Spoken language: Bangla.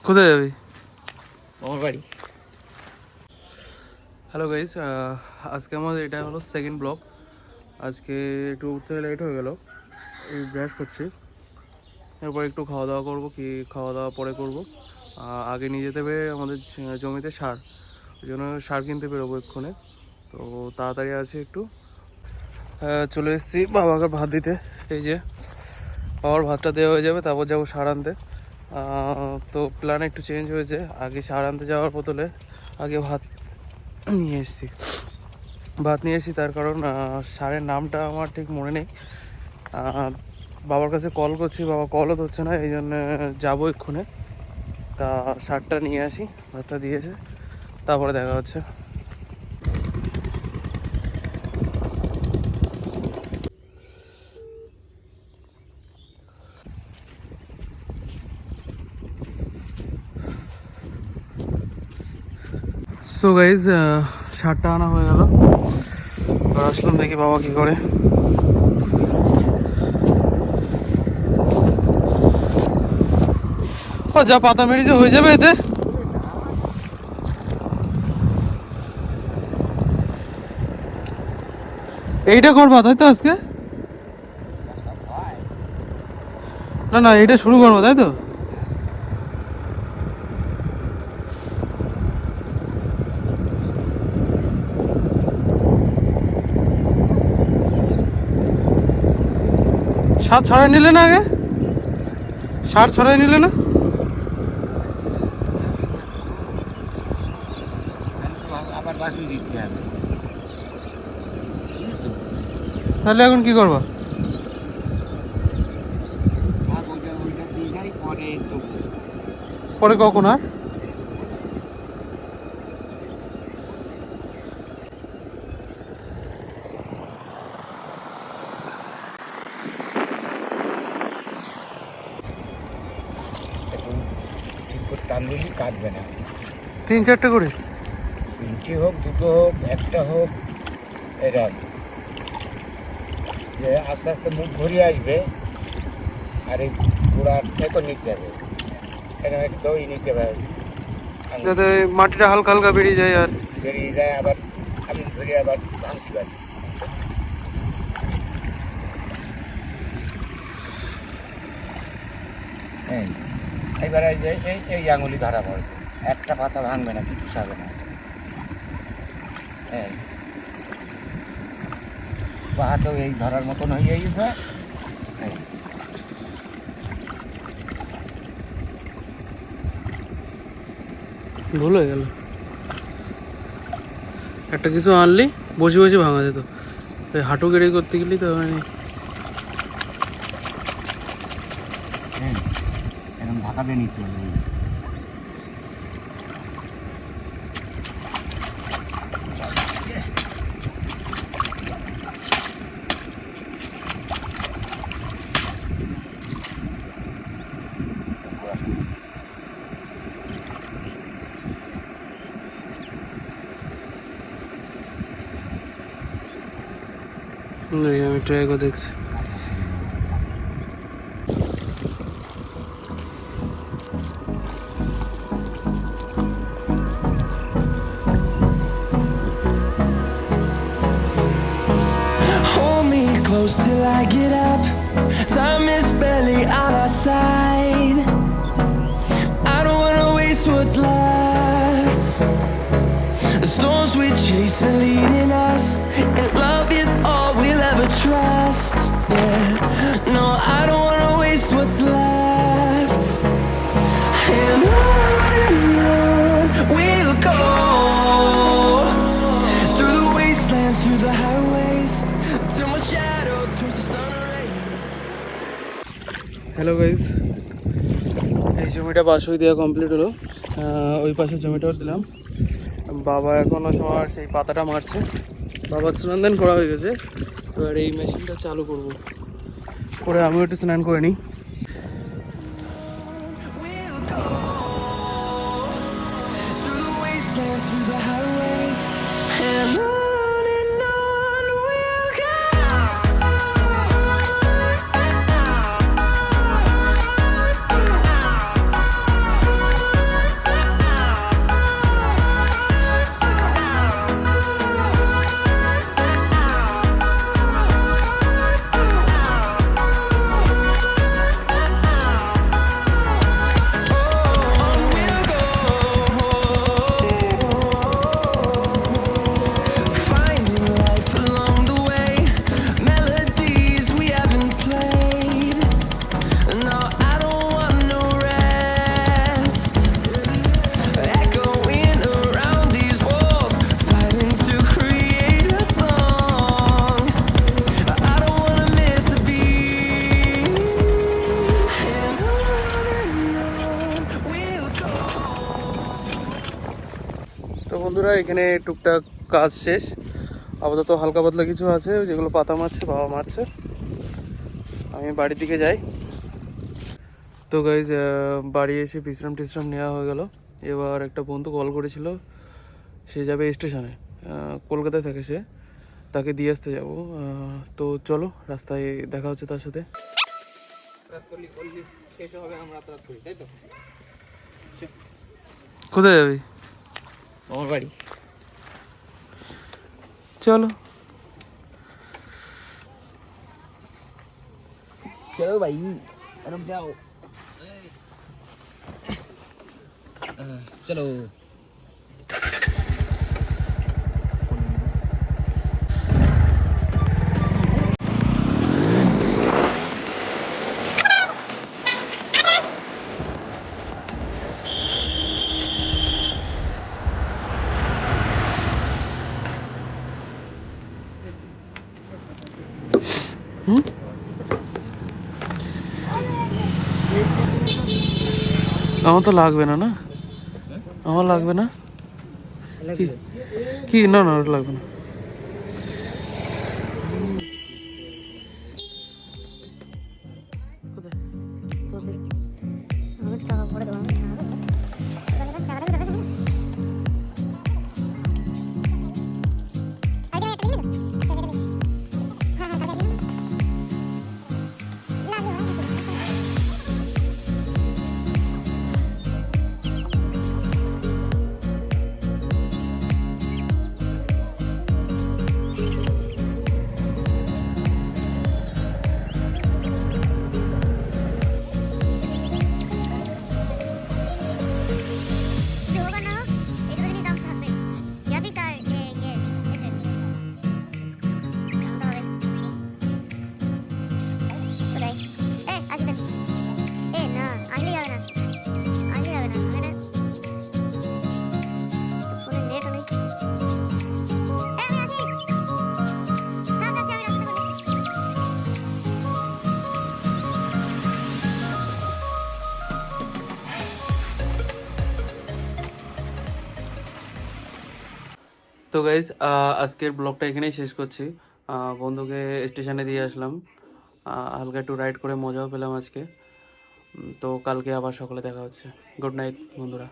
কোথায় যাবি? আমার বাড়ি। হ্যালো গাইস, আজকে আমাদের এটা হলো সেকেন্ড ব্লগ। আজকে একটু উঠতে লেট হয়ে গেল, এই ব্রাশ করছি, এরপর একটু খাওয়া দাওয়া করবো, কি খাওয়া দাওয়া পরে করবো। আগে নিয়ে যেতে হবে আমাদের জমিতে সার, ওই জন্য সার কিনতে বেরোবো এক্ষণে। তো তাড়াতাড়ি আছে একটু। চলে এসেছি বাবাকে ভাত দিতে। এই যে বাবার ভাতটা দেওয়া হয়ে যাবে, তারপর যাবো সার আনতে। তো প্ল্যান একটু চেঞ্জ হয়েছে, আগে সার আনতে যাওয়ার বদলে আগে ভাত নিয়ে এসেছি। তার কারণ সারের নামটা আমার ঠিক মনে নেই। বাবার কাছে কল করছি, বাবা কলও ধরছে না, এই জন্য যাবো এক্ষুনি। তা সারটা নিয়ে আসি, ভাতটা দিয়েছে, তারপরে দেখা হচ্ছে। সো গাইজ, সারটা আনা হয়ে গেল, আর আসলাম দেখি বাবা কি করে। ও যা পাতা মেরেছে হয়ে যাবে এতে। এইটা করবা তাই তো আজকে? না না, এইটা শুরু করবো তাই তো? সার ছড়াই নিলে না আগে? সার ছড়াই নিলে না? আবার বাসি দিতে হবে। তাহলে এখন কি করবা? পরে কখন আর? ঠিক করে টান দিলে কাটবে না। 3-4টে করে? 3টে হোক, 2টো হোক, 1টা হোক, এটা যে আস্তে আস্তে মুখ ঘুরিয়ে আসবে। আর এই গোড়ার থেকে নিতে হবে, এরকম একটু দই নিতে হবে যাতে মাটিটা হালকা হালকা বেরিয়ে যায় আর বেরিয়ে যায়। আবার আমি ধরে আবার ভাঙতে পারি। হ্যাঁ, এবারে এই আঙুলি ধরা পড়বে, একটা পাতা ভাঙবে না, কিচ্ছু হবে না। হ্যাঁ, পাহাড়টাও এই ধরার মতন হয়ে গেছে। হ্যাঁ, ভুল হয়ে গেল। একটা কিছু আনলি বসে বসে ভাঙা যেত, হাঁটু গেড়ে করতে গেলি তো হয়নি। এরকম ঢাকা দিয়ে নিতে হবে। আমি ট্রাই করে দেখছি। Hold me close till I get up. Time is barely on our side. I don't wanna waste what's left. The storms we chase are leading us, and love is all we'll ever trust. Yeah, no, I don't wanna waste what's left. And on we'll go, through the wastelands, through the highways, till my shadow turns to sun rays. Hello guys, এই জমিটা বাসই দেওয়া কমপ্লিট হলো। ওই পাশে জমিটাও দিলাম। বাবা এখনও সময় সেই পাতাটা মারছে। বাবার স্নান দান করা হয়ে গেছে, এবার এই মেশিনটা চালু করব, করে আমিও একটু স্নান করে নিই। We'll go, through the wastelands, through the highways, and on we'll go. এখানে টুকটাক কাজ শেষ, আপাতত হালকা পাতলা কিছু আছে যেগুলো পাতা মারছে, বাবা মারছে। আমি বাড়ির দিকে যাই। তো গাইজ বাড়ি এসে বিশ্রাম টিশ্রাম নেওয়া হয়ে গেল। এবার একটা বন্ধু কল করেছিল, সে যাবে স্টেশনে, কলকাতায় থাকে সে, তাকে দিয়ে আসতে যাবো। তো চলো রাস্তায় দেখা হচ্ছে তার সাথে। কোথায় যাবি? আমার বাড়ি। চলো। चलो भाई रुक जाओ। चलो আমার তো লাগবে না, না আমার লাগবে না। কি না না ওটা লাগবে না। তো গাইজ আজকের ব্লগটা এখানেই শেষ করছি। বন্ধুকে স্টেশনে দিয়ে আসলাম, হালকা একটু রাইড করে মজাও পেলাম আজকে। তো কালকে আবার সকালে দেখা হচ্ছে। গুড নাইট বন্ধুরা।